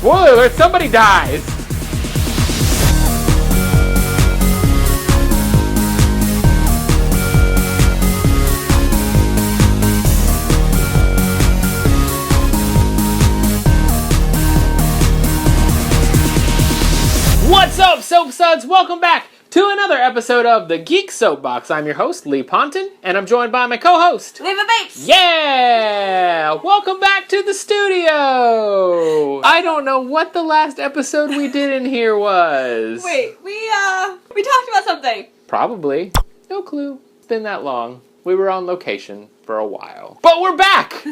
Spoiler alert, somebody dies! What's up, Soap Suds? Welcome back to another episode of the Geek Soapbox. I'm your host, Lee Ponton, and I'm joined by my co-host, Lee Leva. Yeah! Welcome back to the studio! I don't know what the last episode we did in here was. Wait, we talked about something. Probably. No clue. It's been that long. We were on location for a while. But we're back!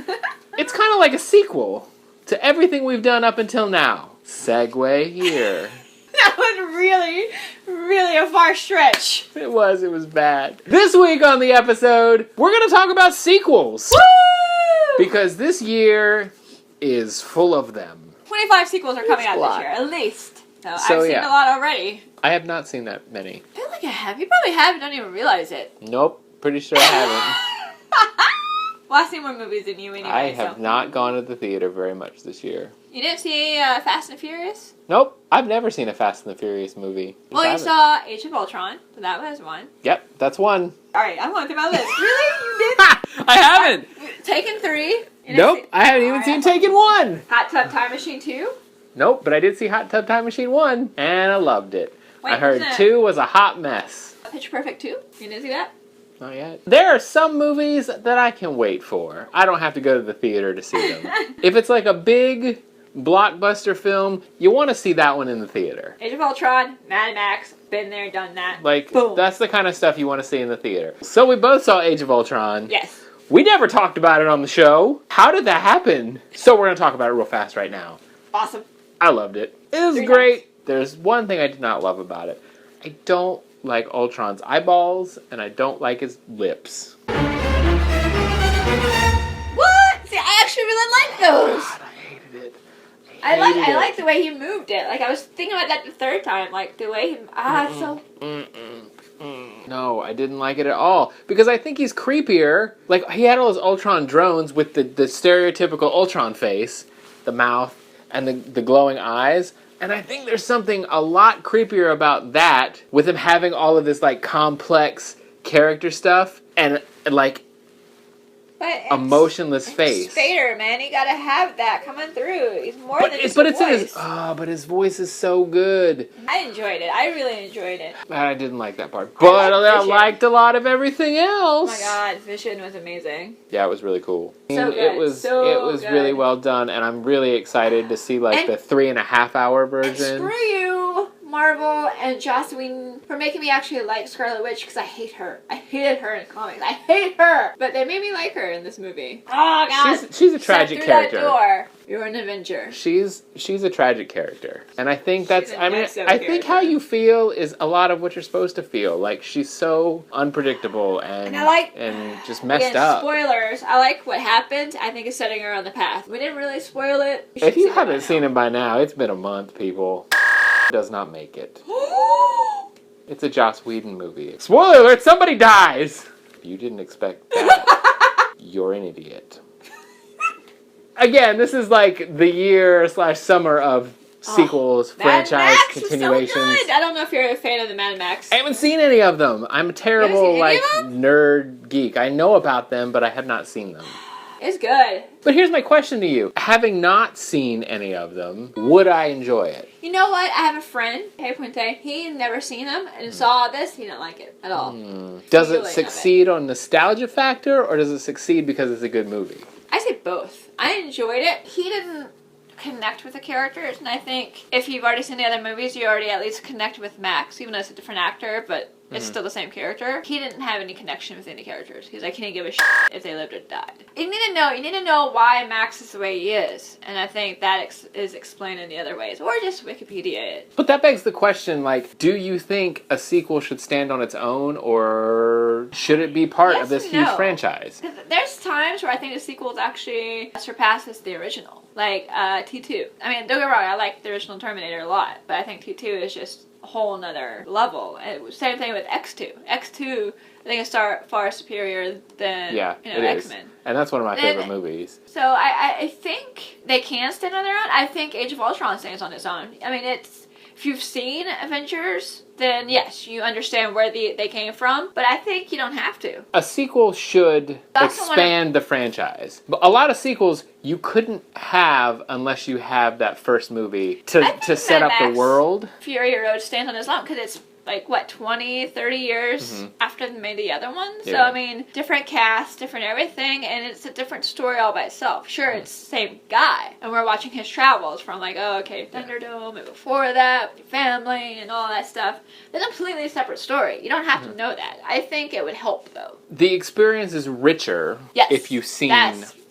It's kind of like a sequel to everything we've done up until now. Segue here. That was really a far stretch. It was bad. This week on the episode, we're going to talk about sequels. Woo! Because this year is full of them. 25 sequels are coming out this year, at least. So I've seen a lot already. I have not seen that many. I feel like I have. You probably have and don't even realize it. Nope. Pretty sure I haven't. Well, I've seen more movies than you anyway. I have not gone to the theater very much this year. You didn't see Fast and Furious? Nope. I've never seen a Fast and the Furious movie. Well, you saw Age of Ultron, so that was one. Yep, that's one. Alright, I'm going through my list. Really? You did? I haven't! Taken 3? Nope, I haven't even seen Taken 1! Hot Tub Time Machine 2? Nope, but I did see Hot Tub Time Machine 1, and I loved it. Wait, I heard 2 was a hot mess. Pitch Perfect 2? You didn't see that? Not yet. There are some movies that I can wait for. I don't have to go to the theater to see them. If it's like a big blockbuster film, you want to see that one in the theater. Age of Ultron, Mad Max, been there, done that. Like, boom. That's the kind of stuff you want to see in the theater. So we both saw Age of Ultron. Yes. We never talked about it on the show. How did that happen? So we're going to talk about it real fast right now. Awesome. I loved it. It was great. There's one thing I did not love about it. I don't like Ultron's eyeballs, and I don't like his lips. What? See, I actually really like those. God, I hated it. I like the way he moved it. Like, I was thinking about that the third time. Like, the way he... No, I didn't like it at all. Because I think he's creepier. Like, he had all those Ultron drones with the stereotypical Ultron face, the mouth, and the glowing eyes. And I think there's something a lot creepier about that, with him having all of this, like, complex character stuff, and, like, a motionless face. Spader, man, you gotta have that coming through. He's more than just but a it's voice. in his... but his voice is so good. I enjoyed it. I really enjoyed it. I didn't like that part. But I liked a lot of everything else. Oh my god, Vision was amazing. Yeah, it was really cool. So good. It was good. really well done, and I'm really excited to see like the 3.5 hour version. Screw you, Marvel and Joss Whedon, for making me actually like Scarlet Witch, because I hate her. I hated her in comics. I hate her! But they made me like her in this movie. Oh god! She's a tragic character. That door. You're an Avenger. She's a tragic character. And I think that's, I think character. how you feel is a lot of what you're supposed to feel. Like, she's so unpredictable and just messed up. Spoilers. I like what happened. I think it's setting her on the path. We didn't really spoil it. If you haven't seen it by now, it's been a month, people. Does not make it. It's a Joss Whedon movie. Spoiler alert, somebody dies! If you didn't expect that, you're an idiot. Again, this is like the year/summer of sequels, franchise continuations. So good. I don't know if you're a fan of the Mad Max. I haven't seen any of them. I'm a terrible nerd geek. I know about them, but I have not seen them. It's good. But here's my question to you. Having not seen any of them, would I enjoy it? You know what? I have a friend, Hey Puente. He had never seen them and saw this. He didn't like it at all. Does it succeed on nostalgia factor, or does it succeed because it's a good movie? I say both. I enjoyed it. He didn't connect with the characters, and I think if you've already seen the other movies, you already at least connect with Max, even though it's a different actor, but it's still the same character. He didn't have any connection with any characters. He's like, I can't give a shit if they lived or died. You need to know why Max is the way he is, and I think that is explained in the other ways, or just Wikipedia it. But that begs the question, like, do you think a sequel should stand on its own, or should it be part of this huge franchise? There's times where I think the sequels actually surpasses the original, like T2. I mean, don't get me wrong, I like the original Terminator a lot, but I think T2 is just a whole nother level. And same thing with X2. X2, I think it's far superior than X-Men. And that's one of my favorite movies. So I think they can stand on their own. I think Age of Ultron stands on its own. I mean, if you've seen Avengers, then yes, you understand where they came from. But I think you don't have to. A sequel should expand the franchise. But a lot of sequels you couldn't have unless you have that first movie to set up the world. Fury Road stands on its own because it's like, 20, 30 years after they made the other one. Yeah. So, I mean, different cast, different everything, and it's a different story all by itself. Sure, it's the same guy, and we're watching his travels from, Thunderdome, and before that, with your family, and all that stuff. It's a completely separate story. You don't have to know that. I think it would help, though. The experience is richer if you've seen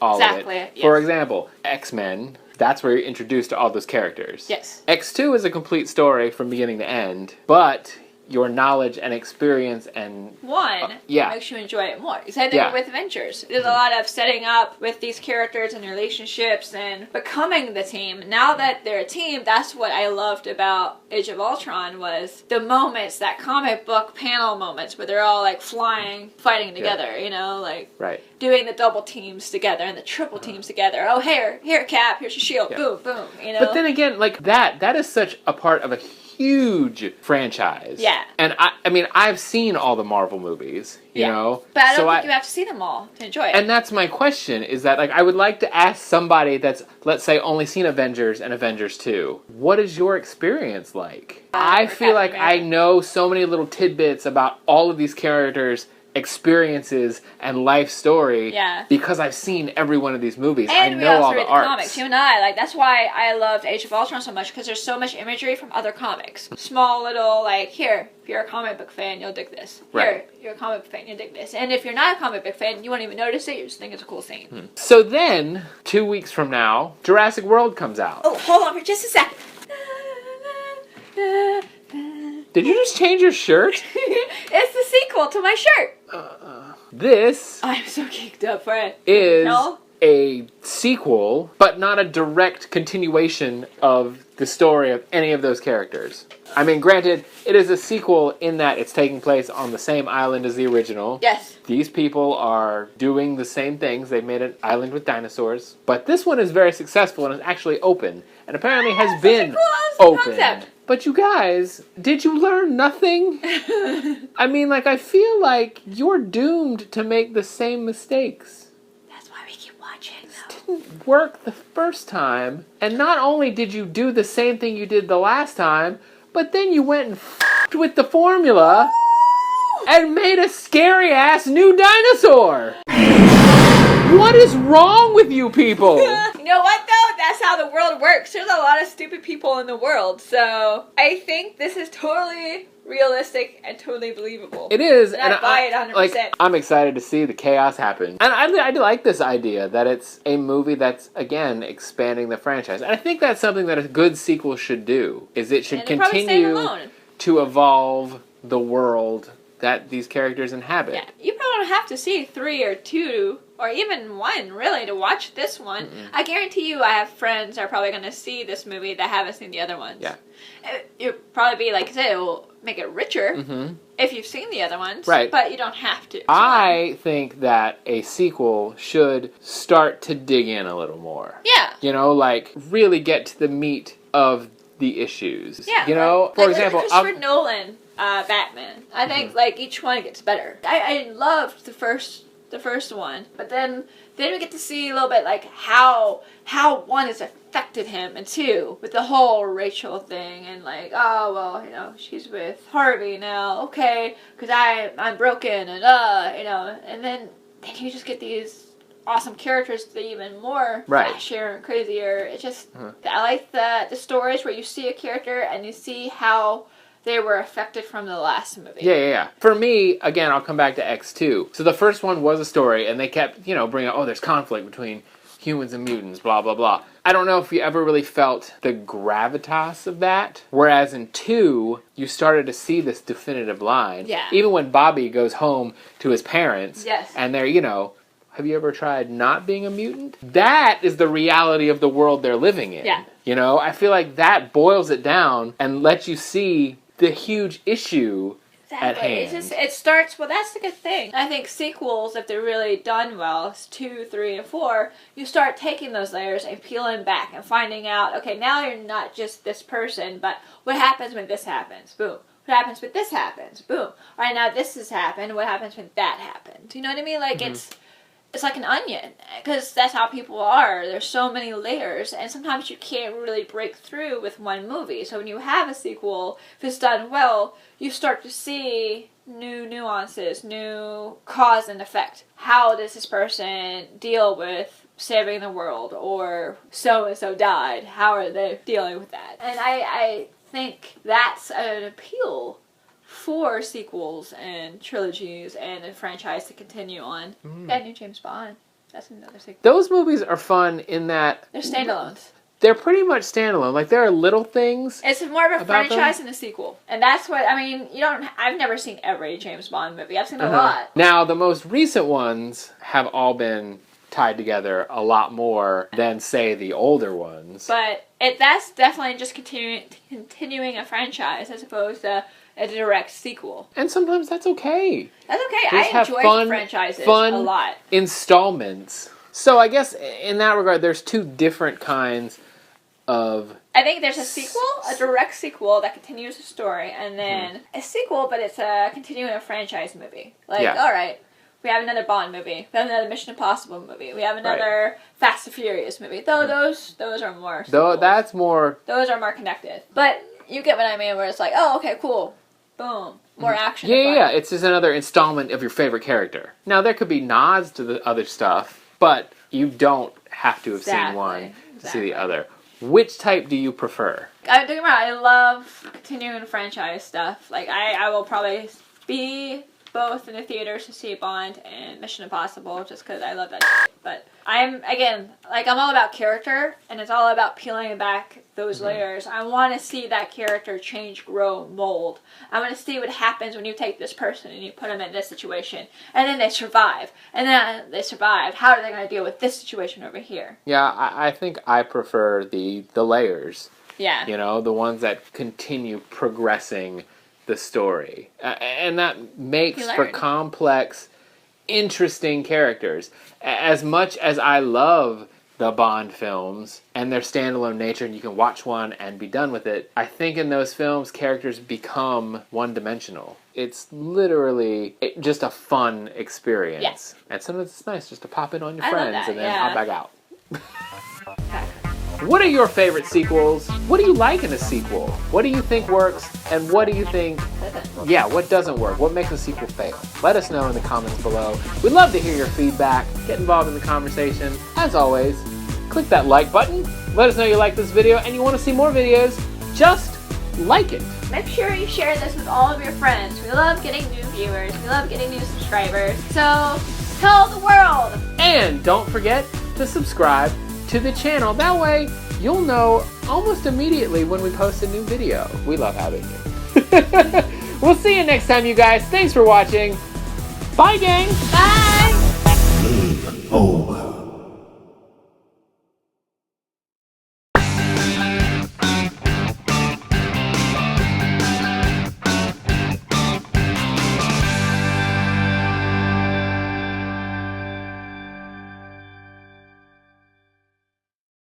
all of it. Yes. For example, X-Men... That's where you're introduced to all those characters. Yes. X2 is a complete story from beginning to end, but your knowledge and experience and... makes you enjoy it more. Because I think with Avengers, there's a lot of setting up with these characters and their relationships and becoming the team. Now that they're a team, that's what I loved about Age of Ultron was the moments, that comic book panel moments where they're all flying, fighting together, Right. doing the double teams together and the triple teams together. Oh, here, Cap, here's your shield, boom, boom, But then again, that is such a part of a huge franchise. Yeah. And I've seen all the Marvel movies, you know? But I don't think you have to see them all to enjoy it. And that's my question, is that, I would like to ask somebody that's, let's say, only seen Avengers and Avengers 2. What is your experience like? I feel like I know so many little tidbits about all of these characters' experiences and life story because I've seen every one of these movies. And I know all the arcs. Comics. You and I, that's why I loved Age of Ultron so much, because there's so much imagery from other comics. Small little, here, if you're a comic book fan, you'll dig this. Here, you're a comic book fan, you'll dig this. And if you're not a comic book fan, you won't even notice it, you just think it's a cool scene. So then, 2 weeks from now, Jurassic World comes out. Oh, hold on for just a second. Did you just change your shirt? It's the sequel to my shirt. This I'm so geeked up for it. Is a sequel, but not a direct continuation of the story of any of those characters. I mean, granted, it is a sequel in that it's taking place on the same island as the original. Yes. These people are doing the same things. They've made an island with dinosaurs. But this one is very successful and is actually open. And apparently has been open. Concept. But you guys, did you learn nothing? I mean, I feel like you're doomed to make the same mistakes. That's why we keep watching, This didn't work the first time. And not only did you do the same thing you did the last time, but then you went and f***ed with the formula and made a scary-ass new dinosaur. What is wrong with you people? You know what, though? That's how the world works. There's a lot of stupid people in the world. So I think this is totally realistic and totally believable. It is. And I buy it 100%. I'm excited to see the chaos happen. And I like this idea that it's a movie that's, again, expanding the franchise. And I think that's something that a good sequel should do. Is it should continue to evolve the world that these characters inhabit. Yeah, you probably don't have to see 3 or 2 or even 1, really, to watch this one. Mm-mm. I guarantee you I have friends that are probably going to see this movie that haven't seen the other ones. Yeah. It'll probably be, like I said, it will make it richer if you've seen the other ones. Right. But you don't have to. I think that a sequel should start to dig in a little more. Yeah. You know, really get to the meat of the issues. Yeah. You know, for example... Christopher Nolan... Batman. I think each one gets better. I loved the first one, but then we get to see a little bit how one has affected him, and 2 with the whole Rachel thing and she's with Harvey now, okay, because I'm broken and and then you just get these awesome characters that are even more flashier and crazier. It's just I like the stories where you see a character and you see how they were affected from the last movie. Yeah. For me, again, I'll come back to X2. So the first one was a story, and they kept, bringing up, there's conflict between humans and mutants, blah, blah, blah. I don't know if you ever really felt the gravitas of that. Whereas in 2, you started to see this definitive line. Yeah. Even when Bobby goes home to his parents. Yes. And they're, have you ever tried not being a mutant? That is the reality of the world they're living in. Yeah. I feel like that boils it down and lets you see the huge issue at hand. It starts, well, that's the good thing. I think sequels, if they're really done well, it's 2, 3, and 4, you start taking those layers and peeling back and finding out, okay, now you're not just this person, but what happens when this happens? Boom. What happens when this happens? Boom. All right, now this has happened. What happens when that happens? You know what I mean? Like, it's like an onion, because that's how people are. There's so many layers, and sometimes you can't really break through with one movie. So when you have a sequel, if it's done well, you start to see new nuances, new cause and effect. How does this person deal with saving the world, or so-and-so died? How are they dealing with that? And I think that's an appeal for sequels and trilogies and a franchise to continue on. That new James Bond. That's another sequel. Those movies are fun in that They're standalones. They're pretty much standalone. Like, there are little things. It's more of a franchise than a sequel. And that's what, I mean, I've never seen every James Bond movie. I've seen a lot. Now, the most recent ones have all been tied together a lot more than, say, the older ones. But that's definitely just continuing a franchise as opposed to a direct sequel. And sometimes that's okay. That's okay. Just I enjoy franchises a lot. Installments. So I guess in that regard, there's two different kinds of... I think there's a sequel, a direct sequel that continues the story, and then a sequel, but it's a continuing a franchise movie. Like, all right, we have another Bond movie. We have another Mission Impossible movie. We have another Fast and Furious movie. Though those are more sequels. Those are more connected. But you get what I mean, where it's like, oh, okay, cool. Boom. More action. Yeah. It's just another installment of your favorite character. Now, there could be nods to the other stuff, but you don't have to have seen one to see the other. Which type do you prefer? Don't get me wrong, I love continuing franchise stuff. Like, I will probably be both in the theaters to see Bond and Mission Impossible just because I love that shit. But I'm all about character, and it's all about peeling back those layers. I want to see that character change, grow, mold. I want to see what happens when you take this person and you put them in this situation, and then they survive. And then they survive. How are they going to deal with this situation over here? Yeah, I think I prefer the layers. Yeah. You know, the ones that continue progressing the story. And that makes for complex, interesting characters. As much as I love the Bond films and their standalone nature, and you can watch one and be done with it, I think in those films, characters become one-dimensional. It's literally just a fun experience. Yes. And sometimes it's nice just to pop in on your friends and then hop back out. What are your favorite sequels? What do you like in a sequel? What do you think works? And what do you think, what doesn't work? What makes a sequel fail? Let us know in the comments below. We'd love to hear your feedback. Get involved in the conversation. As always, click that like button. Let us know you like this video and you want to see more videos. Just like it. Make sure you share this with all of your friends. We love getting new viewers. We love getting new subscribers. So, tell the world! And don't forget to subscribe to the channel. That way, you'll know almost immediately when we post a new video. We love having you. We'll see you next time, you guys. Thanks for watching. Bye, gang. Bye. Game over.